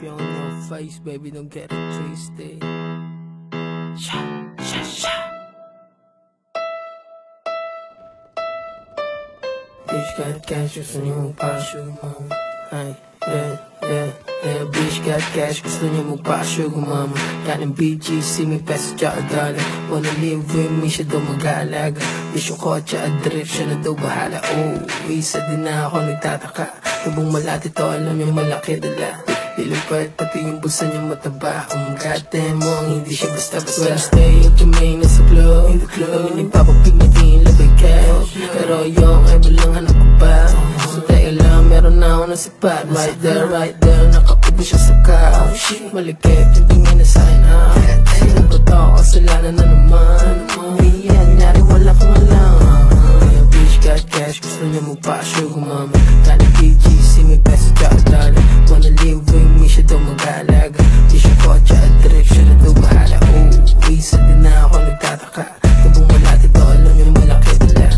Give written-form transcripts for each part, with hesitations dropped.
you don't know face, baby, don't get it twisted. Sha, sha, sha. Bitch got cash, gusto niya magpa-sugar mama. Ay, yeah, bitch got cash, gusto niya magpa-sugar mama. Got ng BGC, may peso tsaka dollar. Wanna live with me, siya daw mag-aalaga. Bitch yung kotse at drift, siya na daw bahala. Oh, isa din na ako nagtataka. Nabong malati to, alam niya malaki dala. Lilumpad, pati yung bulsa niya mataba. Goddamn mo, ang hindi siya basta-basta. Wednesday, yung kamay nasa club. Kami nagpapapig na din labay cash. Pero yung ay walang hanap ko pa. So tayo lang, meron na ako ng sipat. Right there, nakaupo siya sa couch. Malikit, yung tingin na sa'kin Sino ba to? Kasalanan na naman. Yan, nyari wala kang alam. Bitch got cash, gusto niya magpa-sugar mama. Kani BGC, may peso tsaka dollar. Wanna live with me, siya daw mag-aalaga. Bitch yung kotse at drift, siya na daw bahala. Oh, isa din na ako nagtataka. Tabong malati to, alam niya malaki dala.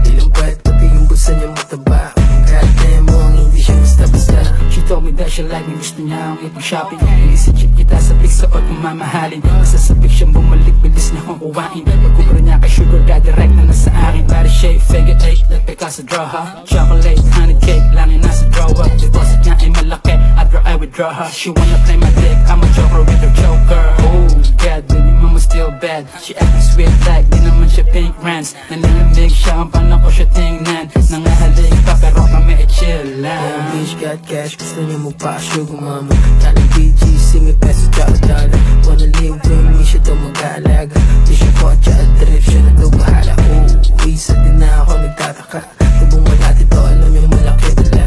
Lilumpad, pati yung bulsa niya mataba. Goddamn mo, ang hindi siya basta-basta. She told me that she like me, gusto niya akong ipag-shopping. Inisip kita sa pics sa or kung mamahalin. Basta sa pics siyang bumalik, bilis na akong kuwain. Magkubro niya kay sugar, direct na nasa akin. Body shape, figure 8, like Picasso draw her. Chocolate, honey cake, langin nasa drawer. Deposit niya ay malaki, after I withdraw her. She wanna play my dick, I'm a joker with her choker. Oh God, baby mama still bad. She acting sweet like, di naman siya pink rants. Nalalamig siya, ang paano ko siya tingnan. Nangahalik pa, pero kami ay chill lang. Bitch got cash, gusto niya magpa-sugar mama. Kani BGC, may peso tsaka dollar. Wanna live with me, siya daw mag-aalaga. Bitch yung kotse at drift, siya na daw bahala. Oh, isa din na ako nagtataka. Tabong malati to, alam niya malaki dala.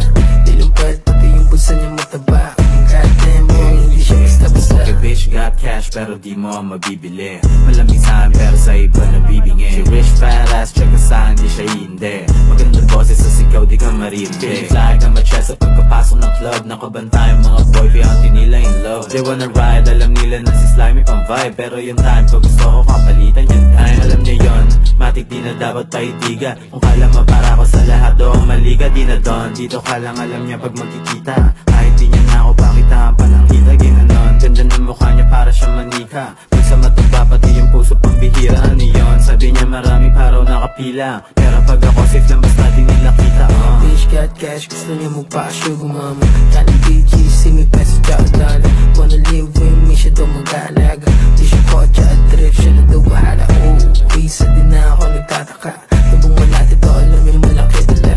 Lilumpad, pati yung bulsa niya mataba. Goddamn mo, hindi siya basta-basta. Okay, bitch got cash pero di mo mabibili. Malamig sa'kin pero sa iba nabibingi. She rich fat ass, check ka sa'kin, di siya hindi. Magandang boses sa sigaw, di ka marindi. Flag na machesa pagkapasok ng club. Nakabantay ang mga boy, piyanti nila in love. They wanna ride, alam nila na si Slimy pang vibe. Pero yung time, pag gusto ko kapalitan yan time. Alam niya yon, matik di na dapat paitiga. Kung kala mapara ko sa lahat doon maliga, di na doon. Dito ka lang alam niya pag magkikita. Kahit di niya na ako pakita ang panangkita, ginanon. Ganda ng mukha niya para siya manika. Pag sa mataba pati yung puso pambihira, ano yun? Sabi niya marami paraw nakapila. Pero pag ako safe lang basta di nila kita. Bitch got cash, gusto niya magpa-sugar mama. Kani BGC, may peso tsaka dollar. Wanna live with me, siya daw mag-aalaga. Bitch yung kotse at drift, siya na daw bahala. Oh, isa din na ako nagtataka. Tabong malati to, alam niya malaki dala.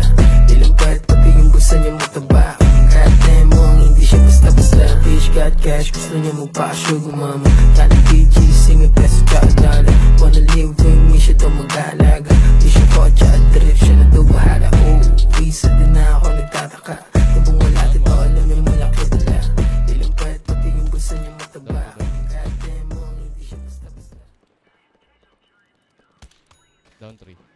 Lilumpad, pati yung bulsa niya mataba. Goddamn mo, ang hindi siya basta-basta. Bitch got cash, gusto niya magpa-sugar mama. Kani BGC, may peso tsaka dollar. Wanna live with me, siya daw mag-aalaga. Bitch yung kotse at drift, siya na daw bahala. Oh, isa din na ako nagtataka. Tabong malati to, alam niya malaki dala. Lilumpad, pati yung bulsa niya mataba. Goddamn mo, ang hindi siya basta-basta. Down 3.